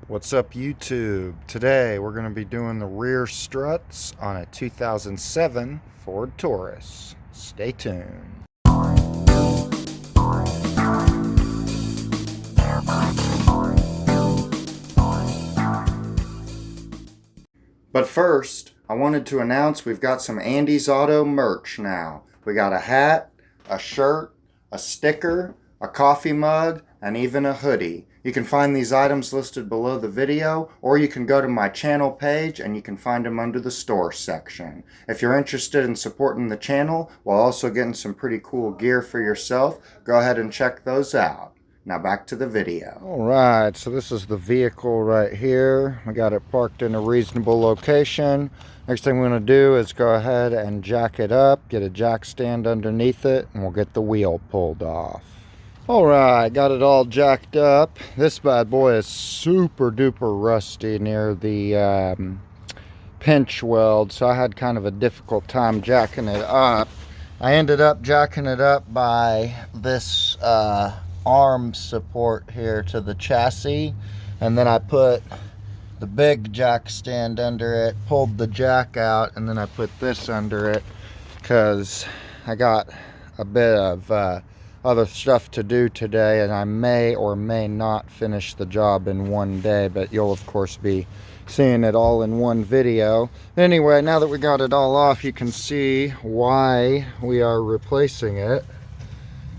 What's up, YouTube? Today we're going to be doing the rear struts on a 2007 Ford Taurus. Stay tuned. But first, I wanted to announce we've got some Andy's Auto merch now. We got a hat, a shirt, a sticker, a coffee mug, and even a hoodie. You can find these items listed below the video, or you can go to my channel page and you can find them under the store section. If you're interested in supporting the channel while also getting some pretty cool gear for yourself, go ahead and check those out. Now back to the video. Alright, so this is the vehicle right here. I got it parked in a reasonable location. Next thing we're going to do is go ahead and jack it up, get a jack stand underneath it, and we'll get the wheel pulled off. Alright, got it all jacked up. This bad boy is super duper rusty near the pinch weld, so I had kind of a difficult time jacking it up. I ended up jacking it up by this arm support here to the chassis, and then I put the big jack stand under it, pulled the jack out, and then I put this under it because I got a bit of other stuff to do today, and I may or may not finish the job in one day, but you'll of course be seeing it all in one video. Anyway, now that we got it all off, you can see why we are replacing it.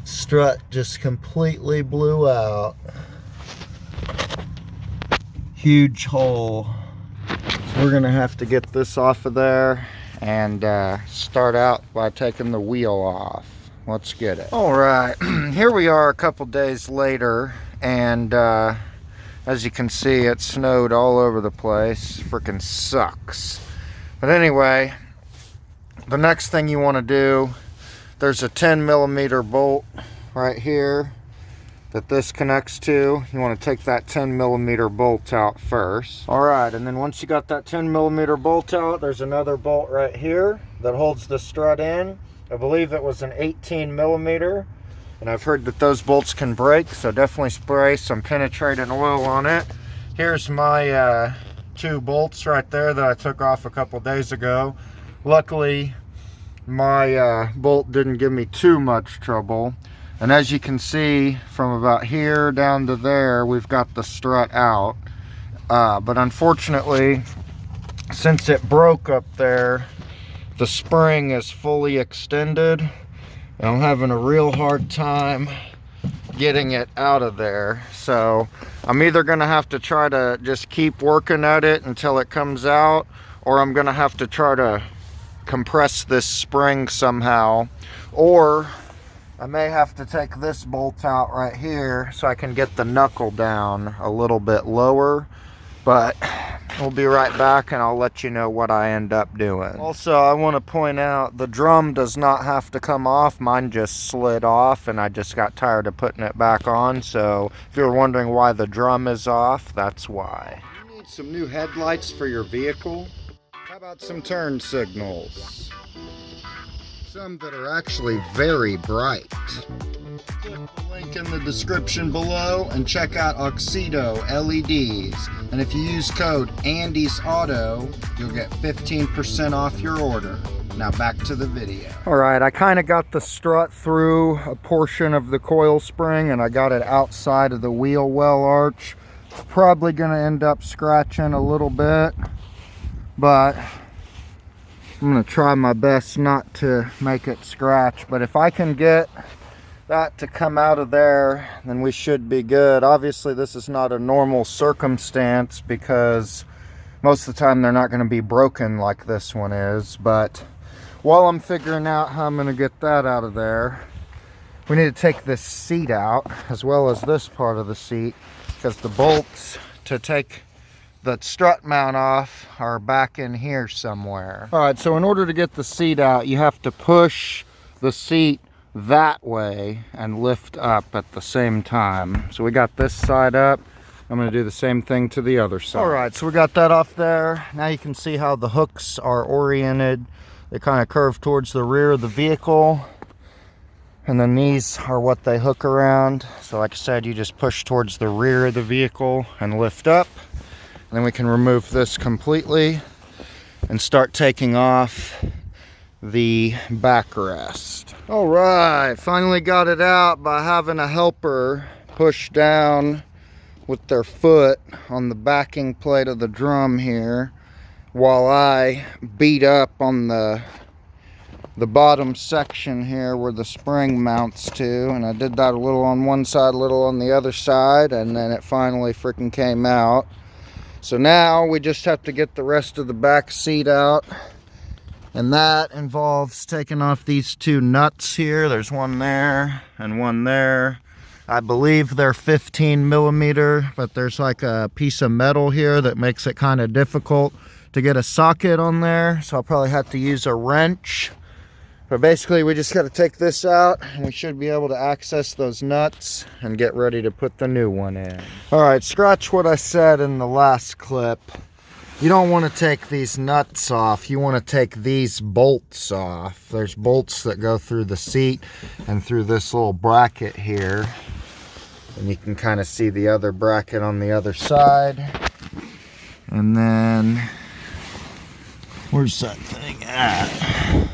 Strut just completely blew out. Huge hole. So we're gonna have to get this off of there and start out by taking the wheel off. Let's get it. All right, here we are a couple days later, and as you can see, it snowed all over the place. Freaking sucks. But anyway, the next thing you want to do, there's a 10mm bolt right here that this connects to. You want to take that 10mm bolt out first. All right, and then once you got that 10mm bolt out, there's another bolt right here that holds the strut in. I believe it was an 18mm, and I've heard that those bolts can break, so definitely spray some penetrating oil on it. Here's my two bolts right there that I took off a couple days ago. Luckily, my bolt didn't give me too much trouble. And as you can see, from about here down to there, we've got the strut out. But unfortunately, since it broke up there, the spring is fully extended, and I'm having a real hard time getting it out of there. So I'm either gonna have to try to just keep working at it until it comes out, or I'm gonna have to try to compress this spring somehow, or I may have to take this bolt out right here so I can get the knuckle down a little bit lower. But we'll be right back and I'll let you know what I end up doing. Also, I want to point out the drum does not have to come off. Mine just slid off and I just got tired of putting it back on. So if you're wondering why the drum is off, that's why. You need some new headlights for your vehicle? How about some turn signals? Some that are actually very bright. Click the link in the description below and check out Auxito LEDs. And if you use code AndysAuto, you'll get 15% off your order. Now back to the video. Alright, I kind of got the strut through a portion of the coil spring, and I got it outside of the wheel well arch. It's probably going to end up scratching a little bit, but I'm going to try my best not to make it scratch. But if I can get that to come out of there, then we should be good. Obviously, this is not a normal circumstance because most of the time they're not going to be broken like this one is. But while I'm figuring out how I'm going to get that out of there, we need to take this seat out as well as this part of the seat, because the bolts to take the strut mount off are back in here somewhere. All right, so in order to get the seat out, you have to push the seat that way and lift up at the same time. So we got this side up. I'm going to do the same thing to the other side. All right, so we got that off there. Now you can see how the hooks are oriented. They kind of curve towards the rear of the vehicle. And then these are what they hook around. So like I said, you just push towards the rear of the vehicle and lift up. And then we can remove this completely and start taking off the backrest. All right, finally got it out by having a helper push down with their foot on the backing plate of the drum here, while I beat up on the bottom section here where the spring mounts to. And I did that a little on one side, a little on the other side, and then it finally freaking came out. So now we just have to get the rest of the back seat out, and that involves taking off these two nuts here. There's one there and one there. I believe they're 15 millimeter, but there's like a piece of metal here that makes it kind of difficult to get a socket on there, so I'll probably have to use a wrench. But basically we just got to take this out and we should be able to access those nuts and get ready to put the new one in. All right, scratch what I said in the last clip. You don't want to take these nuts off. You want to take these bolts off. There's bolts that go through the seat and through this little bracket here. And you can kind of see the other bracket on the other side. And then, where's that thing at?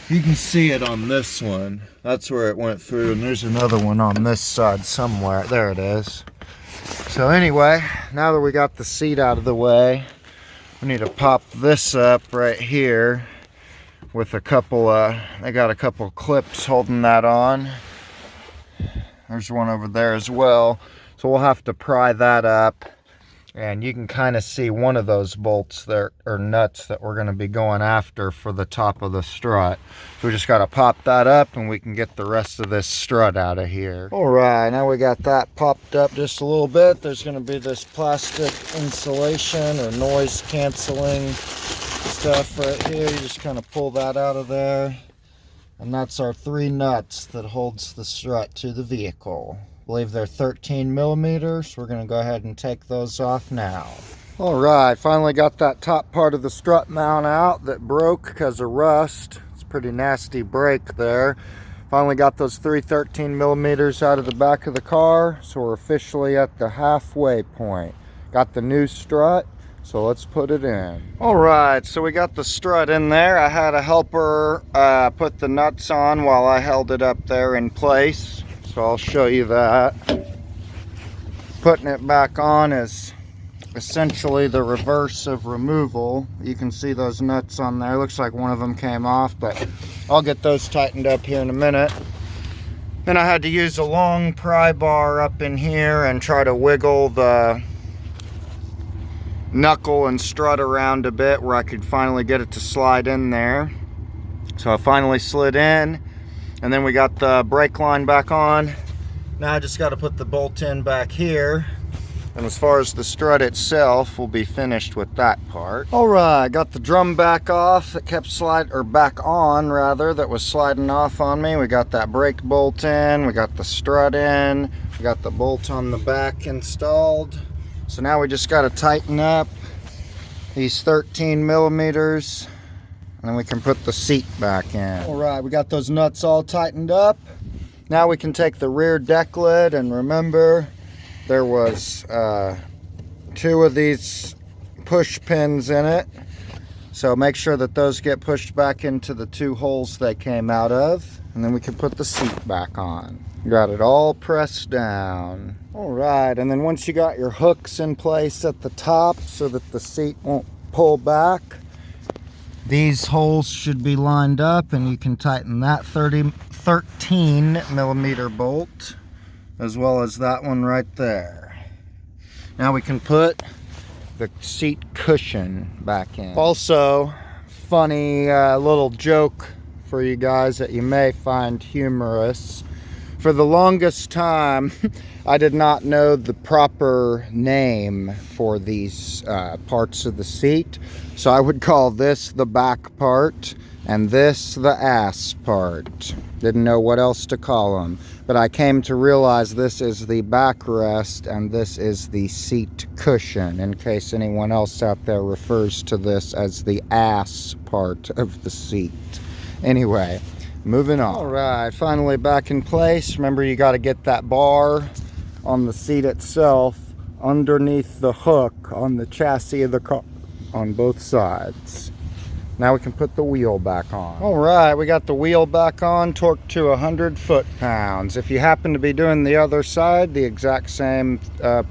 You can see it on this one. That's where it went through, and there's another one on this side somewhere. There it is. So anyway, now that we got the seat out of the way, we need to pop this up right here with a couple, they got a couple clips holding that on. There's one over there as well. So we'll have to pry that up. And you can kind of see one of those bolts there, or nuts, that we're going to be going after for the top of the strut. So we just got to pop that up and we can get the rest of this strut out of here. All right, now we got that popped up just a little bit. There's going to be this plastic insulation or noise canceling stuff right here. You just kind of pull that out of there. And that's our 3 nuts that holds the strut to the vehicle. I believe they're 13 millimeters. We're going to go ahead and take those off now. All right, finally got that top part of the strut mount out that broke because of rust. It's a pretty nasty break there. Finally got those 3 13 millimeters out of the back of the car, so we're officially at the halfway point. Got the new strut, so let's put it in. All right, so we got the strut in there. I had a helper put the nuts on while I held it up there in place. So I'll show you that. Putting it back on is essentially the reverse of removal. You can see those nuts on there. Looks like one of them came off, but I'll get those tightened up here in a minute. Then I had to use a long pry bar up in here and try to wiggle the knuckle and strut around a bit where I could finally get it to slide in there. So I finally slid in. And then we got the brake line back on. Now I just got to put the bolt in back here. And as far as the strut itself, we'll be finished with that part. All right, got the drum back off that kept sliding, or back on rather, that was sliding off on me. We got that brake bolt in, we got the strut in, we got the bolt on the back installed. So now we just got to tighten up these 13 millimeters. And then we can put the seat back in. All right, we got those nuts all tightened up. Now we can take the rear deck lid, and remember there was 2 of these push pins in it. So make sure that those get pushed back into the 2 holes they came out of. And then we can put the seat back on. Got it all pressed down. All right, and then once you got your hooks in place at the top so that the seat won't pull back, these holes should be lined up, and you can tighten that 13 millimeter bolt as well as that one right there. Now we can put the seat cushion back in. Also, funny little joke for you guys that you may find humorous. For the longest time, I did not know the proper name for these parts of the seat. So I would call this the back part and this the ass part. Didn't know what else to call them. But I came to realize this is the backrest and this is the seat cushion, in case anyone else out there refers to this as the ass part of the seat. Anyway, moving on. All right, finally back in place. Remember, you got to get that bar on the seat itself underneath the hook on the chassis of the car on both sides. Now we can put the wheel back on. All right, we got the wheel back on, torqued to 100 foot-pounds. If you happen to be doing the other side, the exact same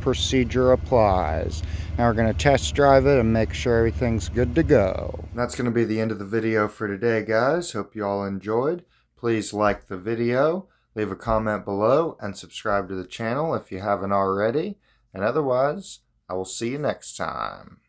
procedure applies. Now we're going to test drive it and make sure everything's good to go. That's going to be the end of the video for today, guys. Hope you all enjoyed. Please like the video, leave a comment below, and subscribe to the channel if you haven't already. And otherwise, I will see you next time.